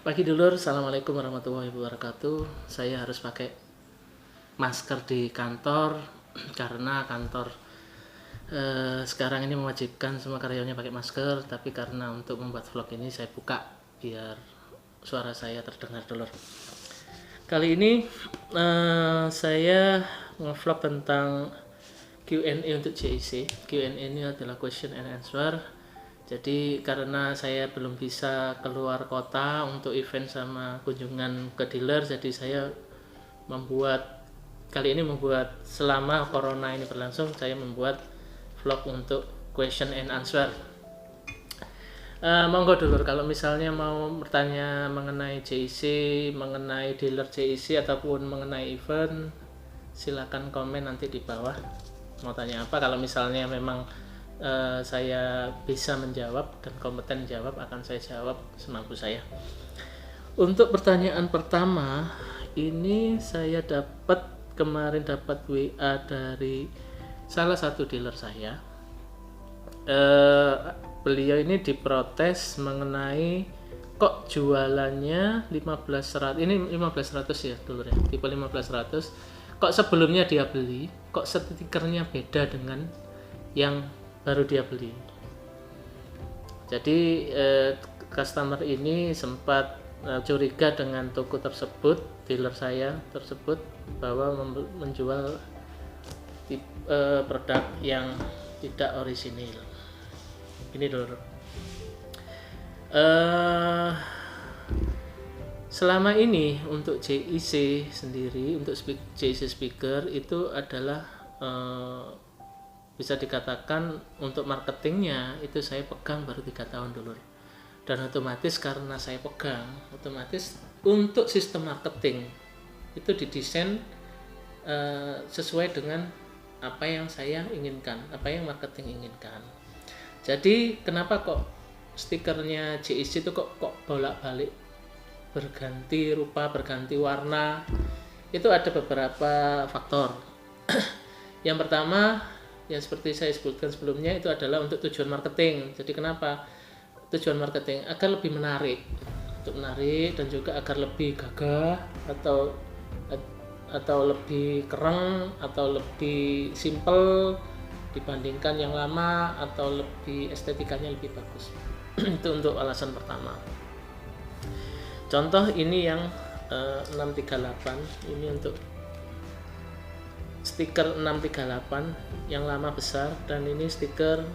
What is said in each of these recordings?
Pagi dulur, assalamualaikum warahmatullahi wabarakatuh. Saya harus pakai masker di kantor karena kantor sekarang ini mewajibkan semua karyawannya pakai masker. Tapi karena untuk membuat vlog ini saya buka biar suara saya terdengar dulur. Kali ini saya nge-vlog tentang Q&A untuk JIC. Q&A ini adalah question and answer. Jadi karena saya belum bisa keluar kota untuk event sama kunjungan ke dealer, jadi saya kali ini membuat selama corona ini berlangsung, saya membuat vlog untuk question and answer. Monggo dulur, kalau misalnya mau bertanya mengenai JIC, mengenai dealer JIC ataupun mengenai event, silakan komen nanti di bawah mau tanya apa. Kalau misalnya memang saya bisa menjawab dan kompeten jawab, akan saya jawab semampu saya. Untuk pertanyaan pertama, ini saya kemarin dapat WA dari salah satu dealer saya. Beliau ini diprotes mengenai kok jualannya 1500, ini 1500 ya dulur ya, tipe 1500. Kok sebelumnya dia beli, kok stikernya beda dengan yang baru dia beli. Jadi customer ini sempat curiga dengan toko tersebut, dealer saya tersebut, bahwa menjual produk yang tidak orisinil. Ini dulu. Selama ini untuk JIC sendiri, untuk JIC speaker itu adalah bisa dikatakan untuk marketingnya itu saya pegang baru 3 tahun dulu. Dan otomatis karena saya pegang, otomatis untuk sistem marketing itu didesain sesuai dengan apa yang saya inginkan, apa yang marketing inginkan. Jadi kenapa kok stikernya JIC itu kok bolak-balik berganti rupa, berganti warna? Itu ada beberapa faktor. Yang pertama, yang seperti saya sebutkan sebelumnya, itu adalah untuk tujuan marketing. Jadi kenapa tujuan marketing? Agar lebih menarik, untuk menarik, dan juga agar lebih gagah atau lebih keren atau lebih simple dibandingkan yang lama, atau lebih estetikanya lebih bagus. Itu untuk alasan pertama. Contoh ini yang 638, ini untuk stiker 638 yang lama besar, dan ini stiker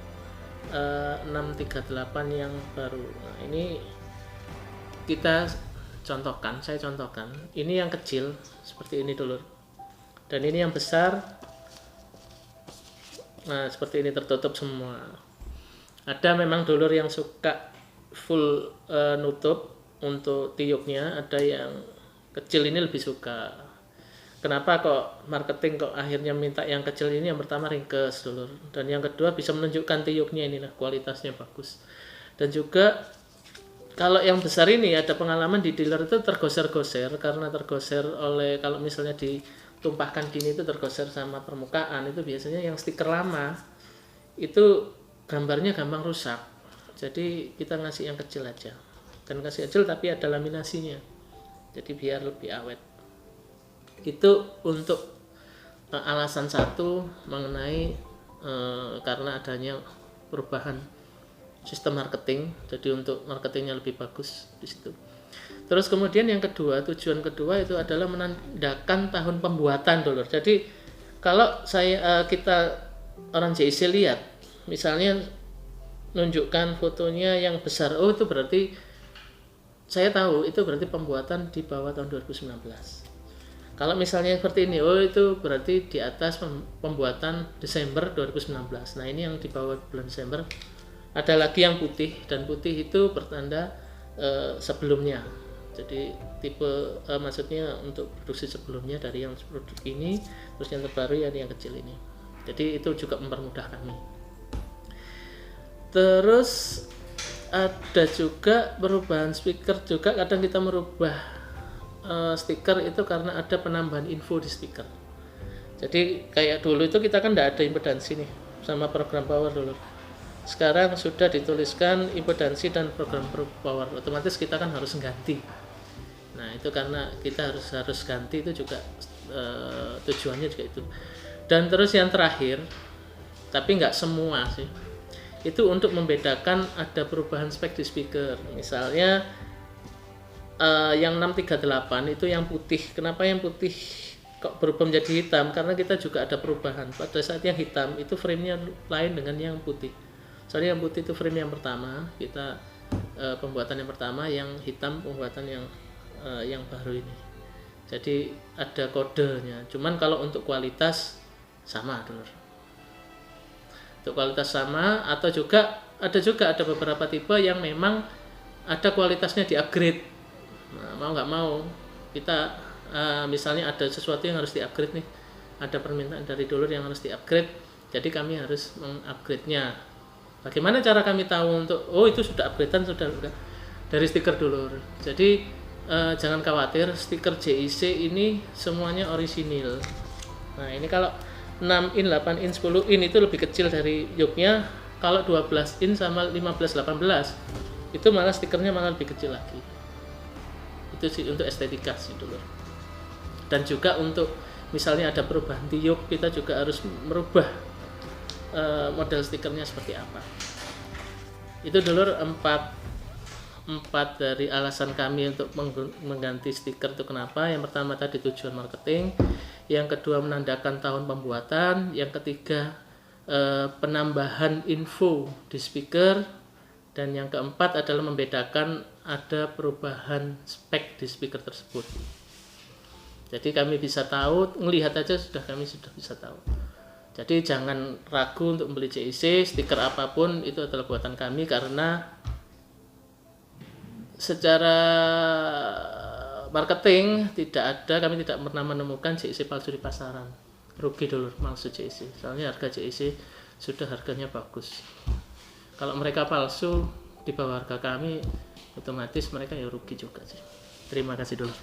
638 yang baru. Nah, ini saya contohkan. Ini yang kecil seperti ini dulu, dan ini yang besar. Nah, seperti ini tertutup semua. Ada memang dulur yang suka full nutup untuk tiupnya, ada yang kecil ini lebih suka. Kenapa kok marketing kok akhirnya minta yang kecil ini? Yang pertama ringkes dulur, dan yang kedua bisa menunjukkan tiupnya inilah kualitasnya bagus. Dan juga kalau yang besar ini ada pengalaman di dealer itu tergoser-goser, karena tergoser oleh, kalau misalnya ditumpahkan gini itu tergoser sama permukaan, itu biasanya yang stiker lama itu gambarnya gampang rusak. Jadi kita ngasih yang kecil aja, dan kasih kecil tapi ada laminasinya, jadi biar lebih awet. Itu untuk alasan satu mengenai karena adanya perubahan sistem marketing, jadi untuk marketingnya lebih bagus di situ. Terus kemudian yang kedua, tujuan kedua itu adalah menandakan tahun pembuatan dulur. Jadi kalau kita orang JIC lihat, misalnya nunjukkan fotonya yang besar, oh itu berarti saya tahu itu berarti pembuatan di bawah tahun 2019. Kalau misalnya seperti ini, oh itu berarti di atas pembuatan Desember 2019. Nah, ini yang di bawah bulan Desember. Ada lagi yang putih, dan putih itu bertanda sebelumnya. Jadi tipe maksudnya untuk produksi sebelumnya dari yang produk ini, terus yang terbaru yang kecil ini. Jadi itu juga mempermudah kami. Terus ada juga perubahan speaker juga, kadang kita merubah stiker itu karena ada penambahan info di stiker. Jadi kayak dulu itu kita kan tidak ada impedansi nih sama program power dulu. sekarang sudah dituliskan impedansi dan program power, otomatis kita kan harus ganti. Nah itu karena kita harus ganti, itu juga tujuannya juga itu. Dan terus yang terakhir, tapi nggak semua sih, itu untuk membedakan ada perubahan spek di speaker. Misalnya yang 638 itu yang putih. Kenapa yang putih kok berubah menjadi hitam? Karena kita juga ada perubahan. Pada saat yang hitam itu frame-nya lain dengan yang putih. Soalnya yang putih itu frame yang pertama, kita pembuatan yang pertama, yang hitam pembuatan yang baru ini. Jadi ada kodenya. Cuman kalau untuk kualitas sama dulu. Untuk kualitas sama, atau juga ada beberapa tipe yang memang ada kualitasnya di-upgrade. Nah, mau nggak mau kita misalnya ada sesuatu yang harus di-upgrade nih, ada permintaan dari dulur yang harus di-upgrade, jadi kami harus meng-upgrade-nya. Bagaimana cara kami tahu untuk itu sudah upgradean, sudah dari stiker dulur. Jadi jangan khawatir, stiker JIC ini semuanya orisinil. Nah ini kalau 6 in, 8 in, 10 in itu lebih kecil dari yoke-nya. Kalau 12 in sama 15, 18 itu malah stikernya malah lebih kecil lagi. Itu sih untuk estetika sih dulu. Dan juga untuk misalnya ada perubahan di yoke, kita juga harus merubah model stikernya seperti apa. Itu dulu 4 dari alasan kami untuk mengganti stiker itu kenapa. Yang pertama tadi tujuan marketing, yang kedua menandakan tahun pembuatan, yang ketiga penambahan info di speaker, dan yang keempat adalah membedakan ada perubahan spek di speaker tersebut. Jadi kami bisa tahu, melihat aja kami sudah bisa tahu. Jadi jangan ragu untuk membeli JIC, stiker apapun itu adalah buatan kami, karena secara marketing kami tidak pernah menemukan JIC palsu di pasaran. Rugi dulu maksud JIC, soalnya harga JIC sudah harganya bagus. Kalau mereka palsu di bawah harga kami, otomatis mereka ya rugi juga sih. Terima kasih dulu.